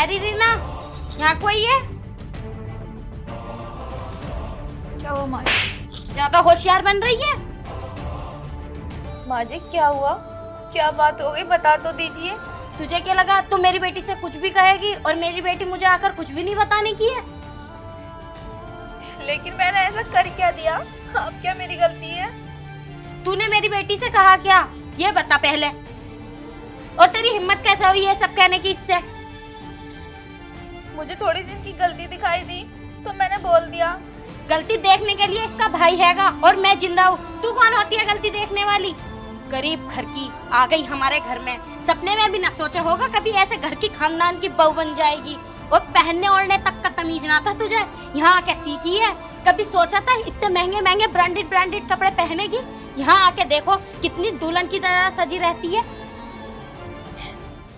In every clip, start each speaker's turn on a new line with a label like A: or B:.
A: Harry Reena, यहाँ कोई है?
B: क्या हुआ माँ जी?
A: ज्यादा होशियार बन रही है।
B: माँ जी क्या हुआ? क्या बात हो गई, बता तो दीजिए।
A: तुझे क्या लगा तू मेरी बेटी से कुछ भी कहेगी और मेरी बेटी मुझे आकर कुछ भी नहीं बताने की है?
B: लेकिन मैंने ऐसा कर क्या दिया? अब क्या मेरी गलती है?
A: तूने मेरी बेटी से कहा क्या, ये बता पहले। और तेरी हिम्मत कैसे हुई है सब कहने की इससे?
B: मुझे थोड़ी सी इनकी गलती दिखाई दी तो मैंने बोल दिया।
A: गलती देखने के लिए इसका भाई हैगा और मैं जिंदा हूँ। तू कौन होती है गलती देखने वाली? गरीब घर की आ गई हमारे घर में। सपने में भी ना सोचा होगा कभी ऐसे घर की खानदान की बहू बन जाएगी। और पहनने ओढ़ने तक का तमीज ना था तुझे, यहाँ आके सीखी है? कभी सोचा था इतने महंगे महंगे ब्रांडेड ब्रांडेड कपड़े पहनेगी? यहाँ आके देखो कितनी दुल्हन की तरह सजी रहती है।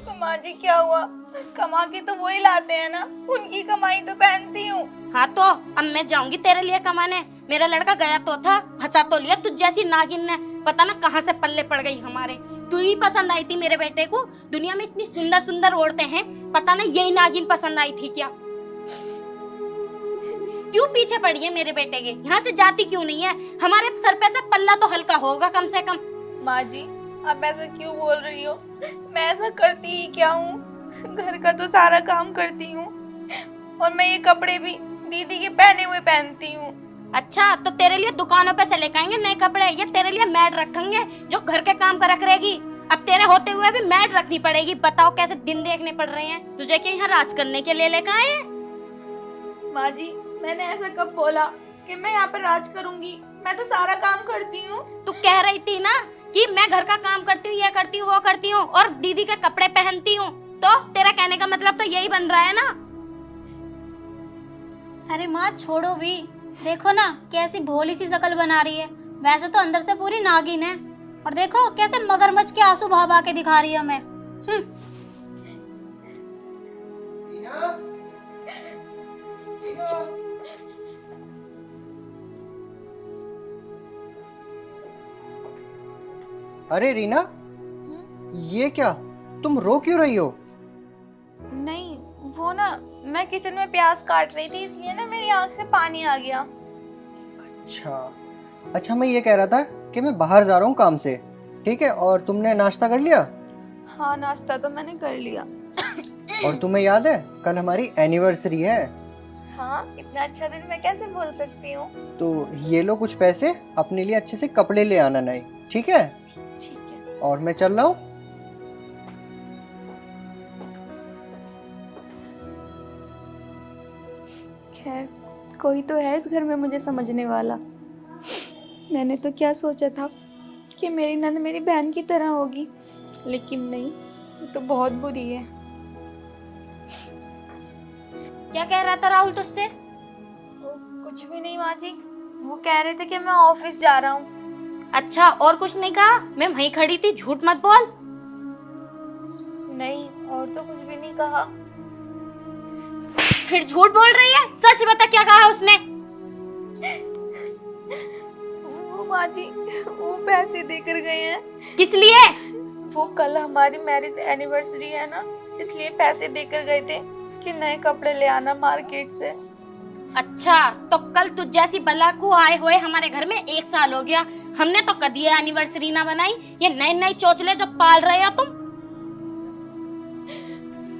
B: तो माँ जी क्या हुआ? कमा के तो वही लाते हैं ना, उनकी कमाई तो पहनती हूँ।
A: हाँ तो अब मैं जाऊंगी तेरे लिए कमाने। मेरा लड़का गया तो था, फंसा तो लिया तुझ जैसी नागिन ने। पता ना कहाँ से पल्ले पड़ गई हमारे। तू ही पसंद आई थी मेरे बेटे को। दुनिया में इतनी सुंदर सुंदर औरतें हैं, पता ना यही नागिन पसंद आई थी क्या? क्यों पीछे पड़ी है मेरे बेटे के? यहाँ से जाती क्यों नहीं है? हमारे सर पे से पल्ला तो हल्का होगा कम से कम।
B: माँ जी आप ऐसा क्यों बोल रही हो? मैं ऐसा करती ही क्या हूँ? घर का तो सारा काम करती हूँ और मैं ये कपड़े भी दीदी के पहने हुए पहनती हूँ।
A: अच्छा तो तेरे लिए दुकानों पे से लेकर आएंगे नए कपड़े, या तेरे लिए मैड रखेंगे जो घर के काम कर करेगी? अब तेरे होते हुए भी मैड रखनी पड़ेगी। बताओ कैसे दिन देखने पड़ रहे हैं तुझे? क्या यहाँ राज करने के लिए लेकर आए हैं?
B: माँ जी मैंने ऐसा कब बोला कि मैं यहाँ पर राज करूंगी? मैं तो सारा काम करती हूँ।
A: तू कह रही थी ना कि मैं घर का काम करती हूँ, ये करती हूँ, वो करती हूँ और दीदी के कपड़े पहनती हूँ। तो तेरा कहने का मतलब तो यही बन रहा है ना?
C: अरे माँ छोड़ो भी। देखो ना कैसी भोली सी शकल बना रही है, वैसे तो अंदर से पूरी नागिन है। और देखो कैसे मगरमच्छ के आंसू बहा बहा के दिखा रही है हमें।
D: रीना? रीना? अरे रीना, ये क्या? तुम रो क्यों रही हो?
B: नहीं वो ना, मैं किचन में प्याज काट रही थी इसलिए ना मेरी आंख से पानी आ गया।
D: अच्छा अच्छा, मैं ये कह रहा था कि मैं बाहर जा रहा हूँ काम से, ठीक है? और तुमने नाश्ता कर लिया?
B: हाँ नाश्ता तो मैंने कर लिया।
D: और तुम्हें याद है कल हमारी एनिवर्सरी है?
B: हाँ इतना अच्छा दिन मैं कैसे भूल सकती हूँ।
D: तो ये लो कुछ पैसे, अपने लिए अच्छे से कपड़े ले आना नए, ठीक है?
B: ठीक है।
D: और मैं चल रहा हूँ।
B: खैर कोई तो है इस घर में मुझे समझने वाला। मैंने तो क्या सोचा था कि मेरी नंद मेरी बहन की तरह होगी, लेकिन नहीं, ये तो बहुत बुरी है।
A: क्या कह रहा था राहुल तुझसे?
B: वो कुछ भी नहीं माँ जी, वो कह रहे थे कि मैं ऑफिस जा रहा हूँ।
A: अच्छा और कुछ नहीं कहा? मैं वहीं खड़ी थी, झूठ मत बोल।
B: नहीं और तो कुछ भी नहीं कहा।
A: फिर झूठ बोल रही है, सच बता क्या कहा उसने?
B: वो माँ जी वो पैसे देकर गए हैं।
A: किस लिए?
B: वो कल हमारी मैरिज एनिवर्सरी है ना, इसलिए पैसे देकर गए थे कि नए कपड़े ले आना मार्केट से।
A: अच्छा तो कल तुझ जैसी बलाकू आए हुए हमारे घर में 1 साल हो गया। हमने तो कभी एनिवर्सरी ना बनाई। ये नए नए चोचले जो पाल रहे हो तुम।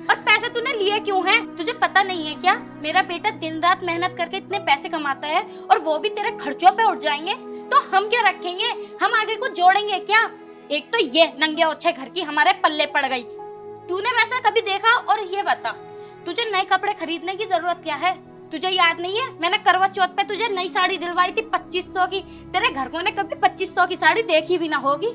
A: और पैसे तूने लिए क्यों हैं? तुझे पता नहीं है क्या? मेरा बेटा दिन रात मेहनत करके इतने पैसे कमाता है और वो भी तेरे खर्चों पे उठ जाएंगे तो हम क्या रखेंगे? हम आगे कुछ जोड़ेंगे क्या? एक तो ये नंगे ओछे घर की हमारे पल्ले पड़ गई। तूने वैसा कभी देखा? और ये बता, तुझे नए कपड़े खरीदने की जरूरत क्या है? तुझे याद नहीं है मैंने करवा चौथ पे तुझे नई साड़ी दिलवाई थी 2500 की? तेरे घर को ने कभी 2500 की साड़ी देखी भी ना होगी।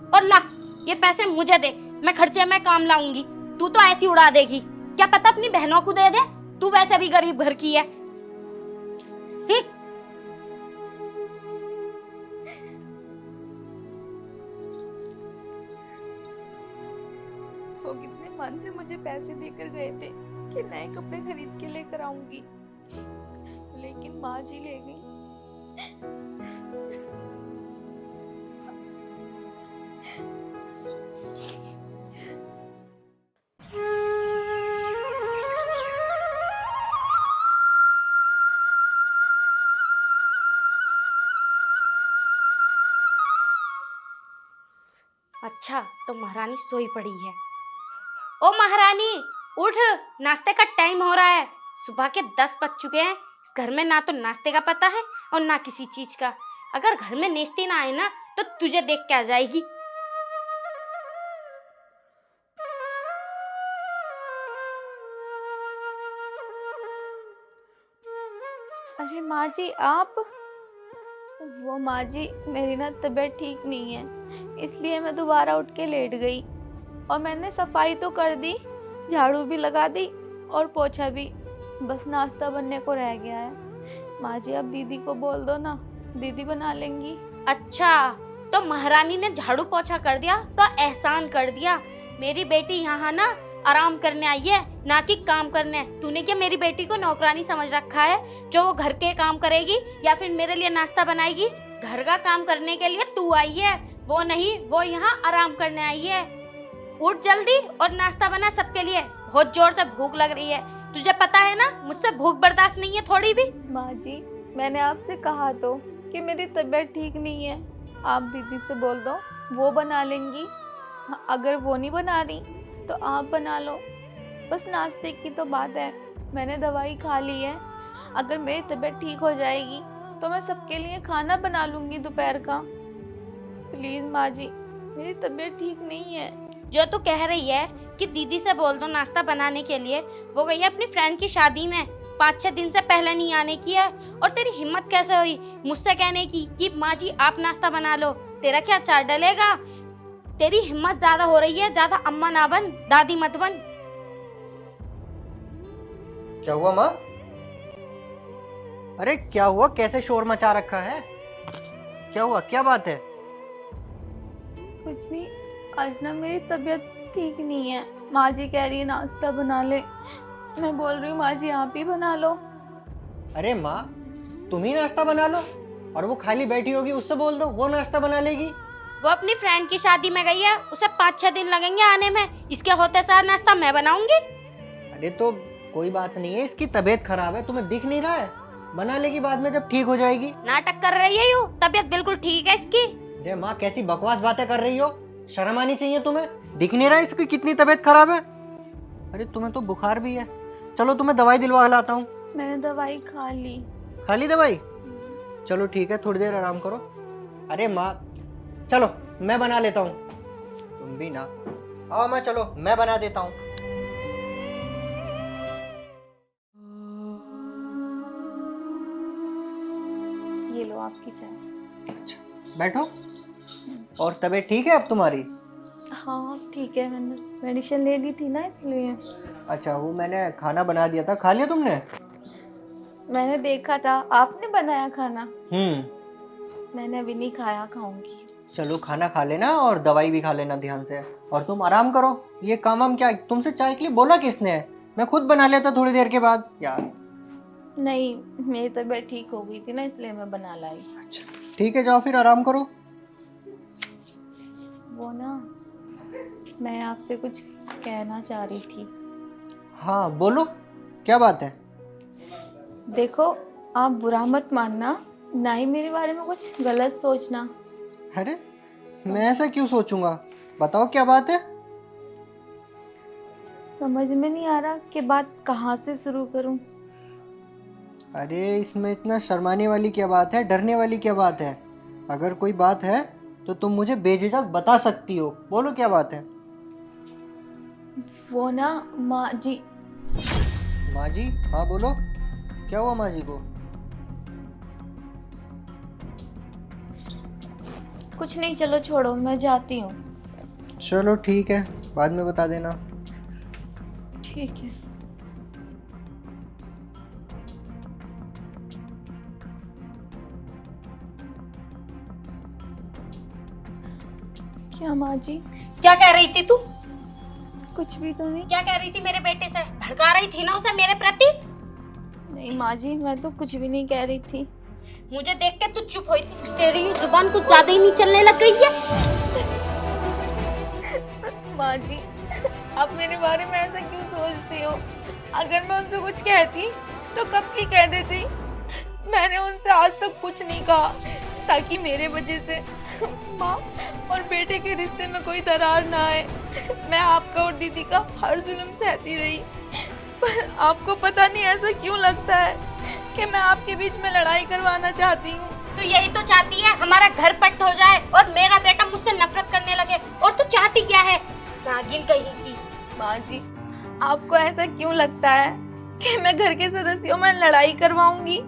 A: और ला, ये पैसे मुझे दे, मैं खर्चे में काम लाऊंगी। तू तो ऐसी उड़ा देगी, क्या पता अपनी बहनों को दे दे। तू वैसे भी गरीब घर की है।
B: वो कितने मन से मुझे पैसे देकर गए थे कि नए कपड़े खरीद के लेकर आऊंगी, लेकिन माँ जी ले गई।
A: अच्छा, तो महारानी सोई पड़ी है। ओ महारानी, उठ, नाश्ते का टाइम हो रहा है। सुबह के 10 बज चुके हैं। इस घर में ना तो नाश्ते का पता है और ना किसी चीज का। अगर घर में नेस्ती ना आए ना तो तुझे देख के आ जाएगी।
B: अरे माँ जी आप? वो माँ जी, मेरी ना तबीयत ठीक नहीं है, इसलिए मैं दोबारा उठ के लेट गई। और मैंने सफाई तो कर दी, झाड़ू भी लगा दी और पोछा भी, बस नाश्ता बनने को रह गया है। माँ जी आप दीदी को बोल दो ना, दीदी बना लेंगी।
A: अच्छा, तो महारानी ने झाड़ू पोछा कर दिया तो एहसान कर दिया। मेरी बेटी यहाँ ना आराम करने आई है, ना कि काम करने। तूने क्या मेरी बेटी को नौकरानी समझ रखा है जो वो घर के काम करेगी या फिर मेरे लिए नाश्ता बनाएगी? घर का काम करने के लिए तू आई है, वो नहीं, वो यहाँ आराम करने आई है। उठ जल्दी और नाश्ता बना सबके लिए। बहुत जोर से भूख लग रही है, तुझे पता है ना मुझसे भूख बर्दाश्त नहीं है थोड़ी भी।
B: माँ जी मैंने आपसे कहा तो कि मेरी तबीयत ठीक नहीं है, आप दीदी से बोल दो, वो बना लेंगी। अगर वो नहीं बना रही तो आप बना लो। बस नाश्ते की तो बात है, मैंने दवाई खा ली है। अगर मेरी तबीयत ठीक हो जाएगी तो मैं सबके लिए खाना बना लूँगी दोपहर का। प्लीज़ माँ जी, मेरी तबीयत ठीक नहीं है।
A: जो तू कह रही है कि दीदी से बोल दो नाश्ता बनाने के लिए, वो गई है अपनी फ्रेंड की शादी में, 5-6 दिन से पहले नहीं आने की है। और तेरी हिम्मत कैसे हुई मुझसे कहने की कि माँ जी आप नाश्ता बना लो? तेरा क्या चार डलेगा? तेरी हिम्मत ज्यादा हो रही है, ज्यादा अम्मा ना बन, दादी मत बन।
D: क्या हुआ माँ? अरे क्या हुआ, कैसे शोर मचा रखा है? क्या हुआ, क्या बात है?
B: कुछ नहीं, आज ना मेरी तबीयत ठीक नहीं है। माँ जी कह रही है नाश्ता बना ले, मैं बोल रही हूँ माँ जी आप ही बना लो।
D: अरे माँ, तुम ही नाश्ता बना लो, और वो खाली बैठी होगी उससे बोल दो, वो नाश्ता बना लेगी।
A: वो अपनी फ्रेंड की शादी में गई है, उसे 5-6 दिन लगेंगे आने में, इसके होते सार नाश्ता मैं बनाऊंगी।
D: अरे तो कोई बात नहीं है, इसकी तबीयत खराब है, तुम्हें दिख नहीं रहा है? बना लेगी बाद में जब ठीक हो जाएगी।
A: नाटक कर रही है यू, तबीयत बिल्कुल ठीक है इसकी।
D: अरे माँ कैसी बकवास बातें कर रही हो, शर्म आनी चाहिए तुम्हें। दिख नहीं रहा है इसकी कितनी तबीयत खराब है? अरे तुम्हें तो बुखार भी है। चलो तुम्हें दवाई दिलवा लाता हूँ।
B: मैंने दवाई खा ली।
D: खा ली दवाई? चलो ठीक है, थोड़ी देर आराम करो। अरे माँ चलो मैं बना लेता हूँ, तुम भी ना आओ माँ, चलो मैं बना देता हूँ।
B: ये लो आपकी चाय।
D: अच्छा बैठो। और तबीयत ठीक है अब तुम्हारी?
B: हाँ ठीक है, मैंने मेडिसिन ले ली थी ना इसलिए।
D: अच्छा, वो मैंने खाना बना दिया था, खा लिया तुमने?
B: मैंने देखा था आपने बनाया खाना,
D: हम्म।
B: मैंने अभी नहीं खाया, खाऊंगी।
D: चलो खाना खा लेना और दवाई भी खा लेना ध्यान से, और तुम आराम करो। ये काम हम क्या, तुमसे चाय के लिए बोला किसने है? मैं खुद बना लेता थोड़ी देर के बाद यार।
B: नहीं, मेरी तबीयत ठीक हो गई थी ना, इसलिए मैं बना लाई।
D: अच्छा ठीक है, जाओ फिर आराम करो।
B: वो ना, मैं आपसे कुछ कहना चाह रही थी।
D: हाँ बोलो, क्या बात है?
B: देखो, आप बुरा मत मानना, ना ही मेरे बारे में कुछ गलत सोचना।
D: अरे मैं ऐसा क्यों सोचूंगा, बताओ क्या बात है?
B: समझ में नहीं आ रहा कि बात कहाँ से शुरू करूं।
D: अरे इसमें इतना शर्माने वाली क्या बात है, डरने वाली क्या बात है? अगर कोई बात है तो तुम मुझे बेझिझक बता सकती हो, बोलो क्या बात है?
B: वो ना माँ जी।
D: माँ जी? हाँ बोलो, क्या हुआ माँ जी को?
B: कुछ नहीं, चलो छोड़ो, मैं जाती हूँ।
D: चलो ठीक है, बाद में बता देना।
B: ठीक है। क्या माँ जी?
A: क्या कह रही थी तू?
B: कुछ भी तो नहीं।
A: क्या कह रही थी मेरे बेटे से? भड़का रही थी ना उसे मेरे प्रति?
B: नहीं माँ जी, मैं तो कुछ भी नहीं कह रही थी।
A: मुझे देख के तू चुप हुई थी, तेरी जुबान कुछ ज्यादा ही नहीं चलने लग गई है।
B: माँ जी, आप मेरे बारे में ऐसा क्यों सोचती हो? अगर मैं उनसे कुछ कहती तो कब की कह देती। मैंने उनसे आज तक कुछ नहीं कहा, ताकि मेरे वजह से माँ और बेटे के रिश्ते में कोई दरार ना आए। मैं आपका और दीदी का हर जुल्म सहती रही, पर आपको पता नहीं ऐसा क्यों लगता है कि मैं आपके बीच में लड़ाई करवाना चाहती हूँ।
A: तू यही तो चाहती है हमारा घर पट हो जाए और मेरा बेटा मुझसे नफरत करने लगे। और तू चाहती क्या है, नागिन कहीं की।
B: माँ जी, आपको ऐसा क्यों लगता है कि मैं घर के सदस्यों में लड़ाई करवाऊंगी?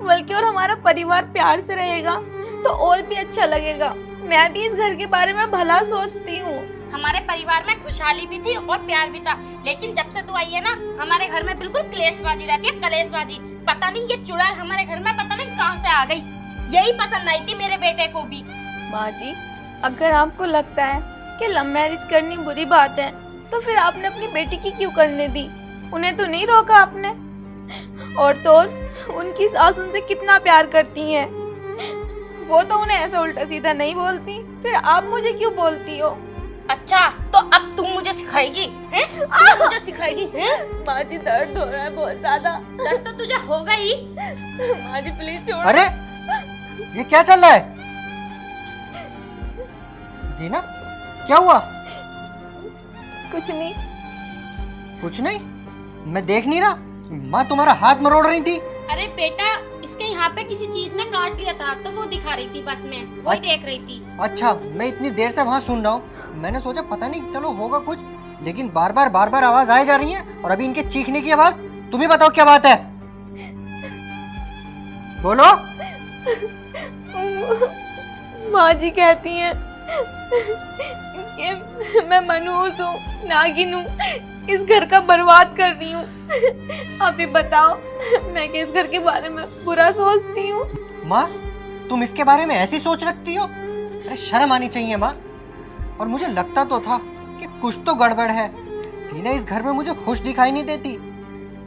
B: बल्कि और हमारा परिवार प्यार से रहेगा तो और भी अच्छा लगेगा। मैं भी इस घर के बारे में भला सोचती हूँ।
A: हमारे परिवार में खुशहाली भी थी और प्यार भी था, लेकिन जब से तू आई है ना, हमारे घर में बिल्कुल क्लेशबाजी रहती है, कलेशबाजी। पता नहीं ये चुड़ैल हमारे घर में पता नहीं कहां से आ गई। यही पसंद आई थी मेरे बेटे को भी।
B: माँ जी, अगर आपको लगता है कि लव मैरिज करनी बुरी बात है तो फिर आपने अपनी बेटी की क्यों करने दी? उन्हें तो नहीं रोका आपने। और तो और उनकी सास उनसे कितना प्यार करती हैं। वो तो उन्हें ऐसा उल्टा सीधा नहीं बोलती, फिर आप मुझे क्यों बोलती हो?
A: अच्छा, तो अब तू मुझे सिखाएगी हैं? तू मुझे सिखाएगी हैं?
B: माँ जी, दर्द हो रहा है बहुत ज्यादा।
A: दर्द तो तुझे होगा ही।
B: माँ जी प्लीज छोड़।
D: अरे ये क्या चल रहा है? दीना, क्या हुआ?
B: कुछ नहीं।
D: कुछ नहीं? मैं देख नहीं रहा? माँ तुम्हारा हाथ मरोड़ रही थी।
A: अरे बेटा, इसके यहाँ पे किसी चीज ने काट लिया था तो वो दिखा रही थी, बस मैं वही देख रही थी।
D: अच्छा, मैं इतनी देर से वहाँ सुन रहा हूँ, मैंने सोचा पता नहीं चलो होगा कुछ, लेकिन बार बार आवाज आए जा रही है और अभी इनके चीखने की आवाज। तुम ही बताओ क्या बात है, बोलो।
B: माँ जी कहती हैं कि मैं मनहूस हूँ, नागिन हूँ, इस घर का बर्बाद कर रही हूँ। आप ही बताओ, मैं क्या इस घर के बारे में बुरा सोचती हूँ?
D: माँ, तुम इसके बारे में ऐसी सोच रखती हो? अरे शर्म आनी चाहिए माँ। और मुझे लगता तो था कि कुछ तो गड़बड़ है। टीना इस घर में मुझे खुश दिखाई नहीं देती।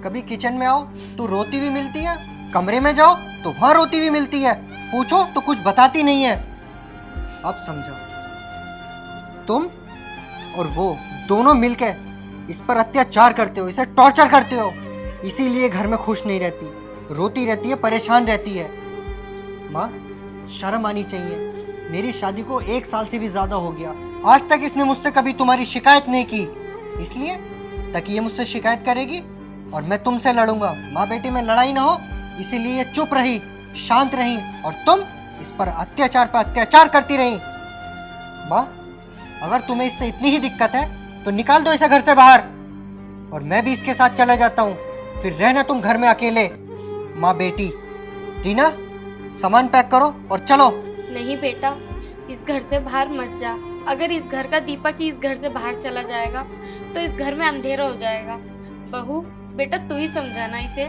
D: कभी किचन में आओ तो रोती हुई मिलती है, कमरे में जाओ तो वहां रोती हुई मिलती है, पूछो तो कुछ बताती नहीं है। अब समझो, तुम और वो दोनों मिलकर इस पर अत्याचार करते हो, इसे टॉर्चर करते हो, इसीलिए घर में खुश नहीं रहती, रोती रहती है, परेशान रहती है। माँ, शर्म आनी चाहिए। मेरी शादी को 1 साल से भी ज्यादा हो गया, आज तक इसने मुझसे कभी तुम्हारी शिकायत नहीं की, इसलिए ताकि ये मुझसे शिकायत करेगी और मैं तुमसे लड़ूंगा। माँ बेटी में लड़ाई ना हो, इसीलिए ये चुप रही, शांत रही, और तुम इस पर अत्याचार करती रही। माँ, अगर तुम्हें इससे इतनी ही दिक्कत है तो निकाल दो इसे घर से बाहर, और मैं भी इसके साथ चला जाता हूँ, फिर रहना तुम घर में अकेले, माँ बेटी। टीना, सामान पैक करो और चलो।
A: नहीं बेटा, इस घर से बाहर मत जा। अगर इस घर का दीपक ही इस घर से बाहर चला जाएगा तो इस घर में अंधेरा हो जाएगा। बहू, बेटा तू ही समझाना इसे।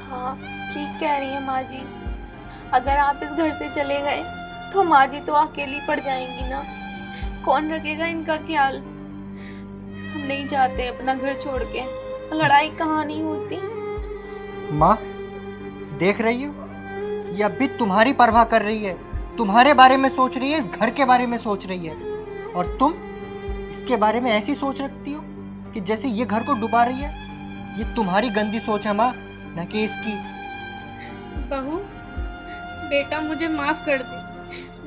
B: हाँ, ठीक कह रही है माँ जी। अगर आप इस घर से चले गए तो माँ जी तो अकेली पड़ जाएंगी ना, कौन रखेगा इनका ख्याल? हम नहीं चाहते अपना घर छोड़ के लड़ाई कहाँ नहीं होती।
D: माँ, देख रही हो, ये अब भी तुम्हारी परवाह कर रही है, तुम्हारे बारे में सोच रही है, इस घर के बारे में सोच रही है, और तुम इसके बारे में ऐसी सोच रखती हो कि जैसे ये घर को डुबा रही है। ये तुम्हारी गंदी सोच है माँ, न कि इसकी।
A: बहू, बेटा मुझे माफ कर दे,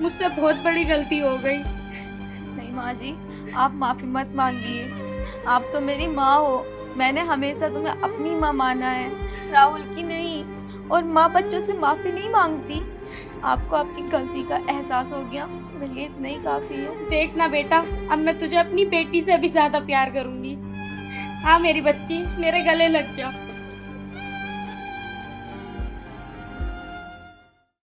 A: मुझसे बहुत बड़ी गलती हो गई।
B: नहीं माँ जी, आप माफी मत मांगिए। आप तो मेरी माँ हो, मैंने हमेशा तुम्हें अपनी माँ माना है, राहुल की नहीं। और माँ बच्चों से माफी नहीं मांगती। आपको आपकी गलती का एहसास हो गया, मेरे लिए इतना ही काफी है।
A: देख ना बेटा, अब मैं तुझे अपनी बेटी से भी ज्यादा प्यार करूंगी। हाँ मेरी बच्ची, मेरे गले लग जा।